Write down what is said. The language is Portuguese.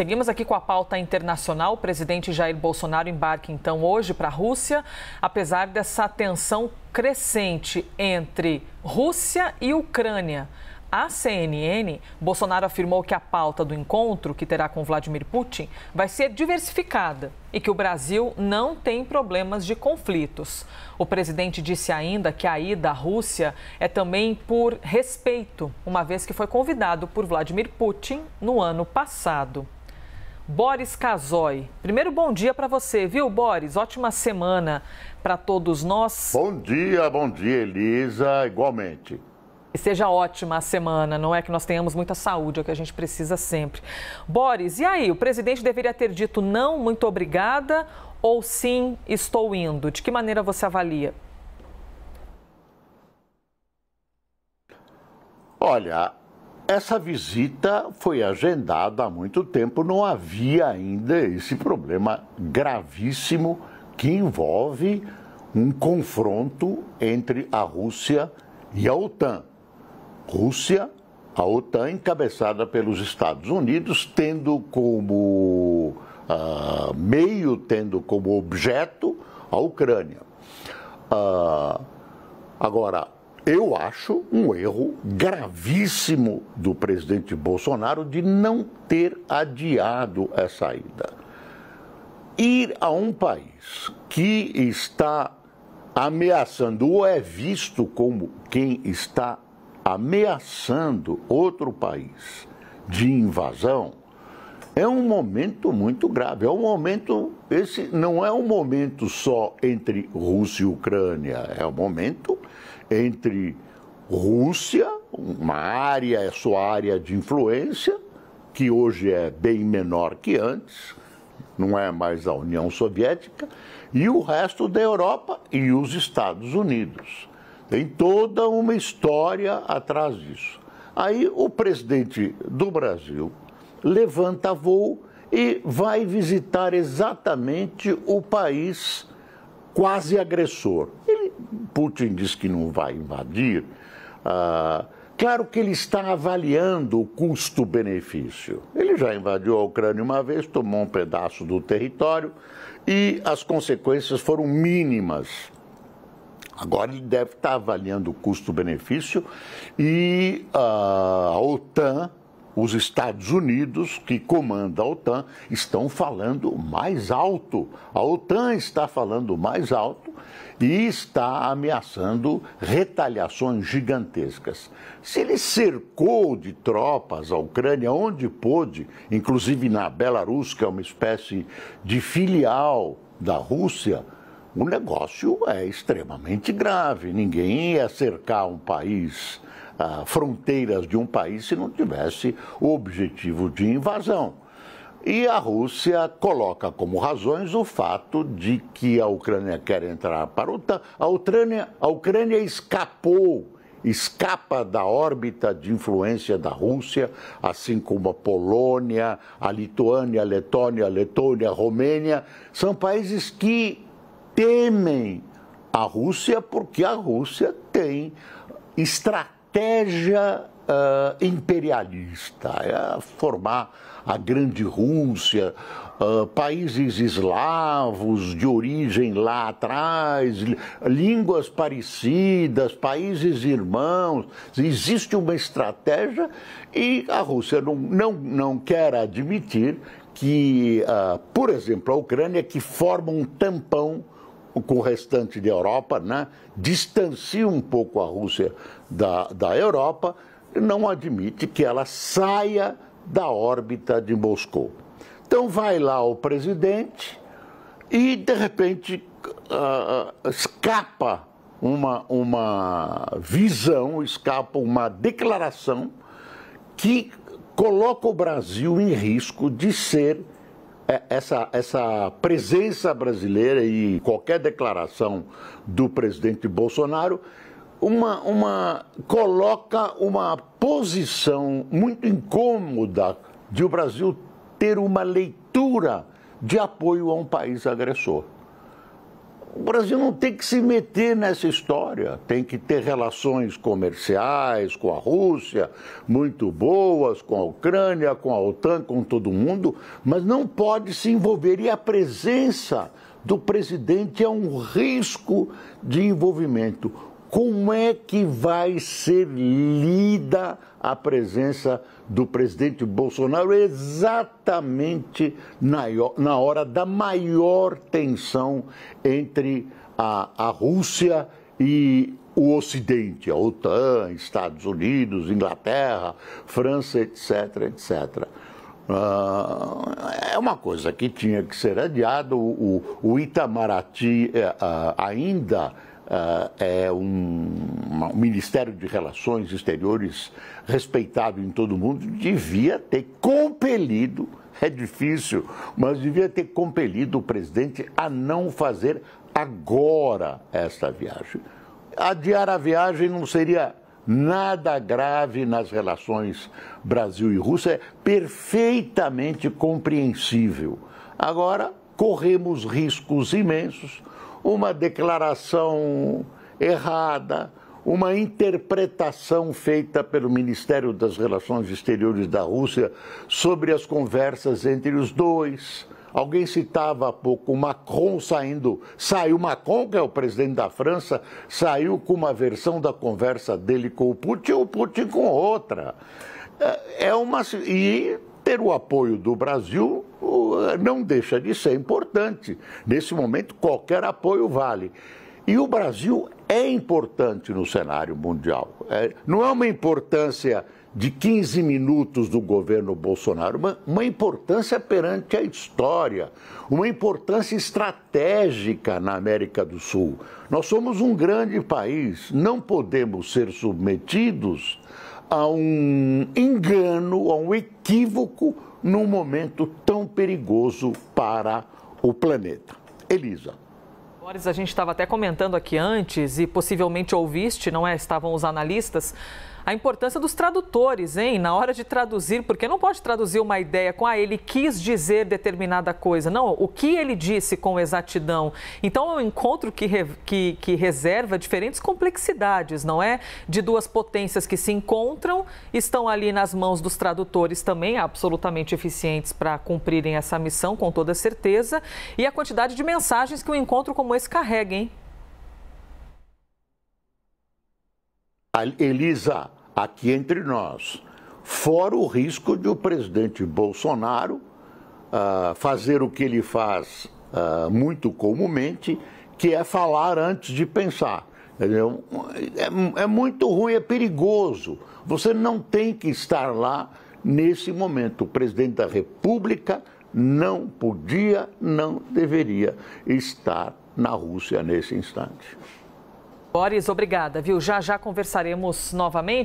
Seguimos aqui com a pauta internacional. O presidente Jair Bolsonaro embarca então hoje para a Rússia, apesar dessa tensão crescente entre Rússia e Ucrânia. A CNN, Bolsonaro afirmou que a pauta do encontro, que terá com Vladimir Putin, vai ser diversificada e que o Brasil não tem problemas de conflitos. O presidente disse ainda que a ida à Rússia é também por respeito, uma vez que foi convidado por Vladimir Putin no ano passado. Boris Casoy, primeiro bom dia para você, viu, Boris? Ótima semana para todos nós. Bom dia, Elisa, igualmente. E seja ótima a semana, não é que nós tenhamos muita saúde, é o que a gente precisa sempre. Boris, e aí, o presidente deveria ter dito não, muito obrigada, ou sim, estou indo? De que maneira você avalia? Olha, essa visita foi agendada há muito tempo, não havia ainda esse problema gravíssimo que envolve um confronto entre a Rússia e a OTAN. Rússia, a OTAN encabeçada pelos Estados Unidos, tendo como tendo como objeto a Ucrânia. Agora, eu acho um erro gravíssimo do presidente Bolsonaro de não ter adiado essa ida. Ir a um país que está ameaçando ou é visto como quem está ameaçando outro país de invasão é um momento muito grave. Esse não é um momento só entre Rússia e Ucrânia, é um momento entre Rússia, sua área de influência, que hoje é bem menor que antes, não é mais a União Soviética, e o resto da Europa e os Estados Unidos. Tem toda uma história atrás disso. Aí o presidente do Brasil levanta voo e vai visitar exatamente o país quase agressor. Putin diz que não vai invadir. Claro que ele está avaliando o custo-benefício. Ele já invadiu a Ucrânia uma vez, tomou um pedaço do território e as consequências foram mínimas. Agora ele deve estar avaliando o custo-benefício e a OTAN, os Estados Unidos, que comanda a OTAN, estão falando mais alto. A OTAN está falando mais alto e está ameaçando retaliações gigantescas. Se ele cercou de tropas a Ucrânia onde pôde, inclusive na Belarus, que é uma espécie de filial da Rússia, o negócio é extremamente grave. Ninguém ia cercar um país, fronteiras de um país, se não tivesse o objetivo de invasão. E a Rússia coloca como razões o fato de que a Ucrânia quer entrar para a OTAN. A Ucrânia escapa da órbita de influência da Rússia, assim como a Polônia, a Lituânia, a Letônia, a Romênia. São países que temem a Rússia porque a Rússia tem estratégia imperialista, é formar a grande Rússia, países eslavos de origem lá atrás, línguas parecidas, países irmãos. Existe uma estratégia e a Rússia não quer admitir que, por exemplo, a Ucrânia, que forma um tampão com o restante da Europa, né, distancia um pouco a Rússia da Europa, não admite que ela saia da órbita de Moscou. Então vai lá o presidente e, de repente, escapa uma visão, escapa uma declaração que coloca o Brasil em risco de ser essa presença brasileira e qualquer declaração do presidente Bolsonaro coloca uma posição muito incômoda de o Brasil ter uma leitura de apoio a um país agressor. O Brasil não tem que se meter nessa história, tem que ter relações comerciais com a Rússia, muito boas, com a Ucrânia, com a OTAN, com todo mundo, mas não pode se envolver. E a presença do presidente é um risco de envolvimento. Como é que vai ser lida a presença do presidente Bolsonaro exatamente na hora da maior tensão entre a Rússia e o Ocidente, a OTAN, Estados Unidos, Inglaterra, França, etc, etc. É uma coisa que tinha que ser adiado. O Itamaraty ainda é um Ministério de Relações Exteriores respeitado em todo o mundo, devia ter compelido, é difícil, mas devia ter compelido o presidente a não fazer agora esta viagem. Adiar a viagem não seria nada grave nas relações Brasil e Rússia, é perfeitamente compreensível. Agora, corremos riscos imensos, uma declaração errada, uma interpretação feita pelo Ministério das Relações Exteriores da Rússia sobre as conversas entre os dois. Alguém citava há pouco o Macron saiu Macron, que é o presidente da França, saiu com uma versão da conversa dele com o Putin com outra. E ter o apoio do Brasil não deixa de ser importante. Nesse momento, qualquer apoio vale. E o Brasil é importante no cenário mundial. Não é uma importância de 15 minutos do governo Bolsonaro, uma importância perante a história, uma importância estratégica na América do Sul. Nós somos um grande país, não podemos ser submetidos a um engano, a um equívoco num momento tão perigoso para o planeta. Elisa. Boris, a gente estava até comentando aqui antes e possivelmente ouviste, não é? Estavam os analistas, a importância dos tradutores, hein? Na hora de traduzir, porque não pode traduzir uma ideia com ele quis dizer determinada coisa. Não, o que ele disse com exatidão. Então, é um encontro que reserva diferentes complexidades, não é? De duas potências que se encontram, estão ali nas mãos dos tradutores também, absolutamente eficientes para cumprirem essa missão, com toda certeza. E a quantidade de mensagens que um encontro como esse carrega, hein? Elisa, aqui entre nós, fora o risco de o presidente Bolsonaro fazer o que ele faz muito comumente, que é falar antes de pensar. É muito ruim, é perigoso. Você não tem que estar lá nesse momento. O presidente da República não podia, não deveria estar na Rússia nesse instante. Boris, obrigada, viu? Já conversaremos novamente.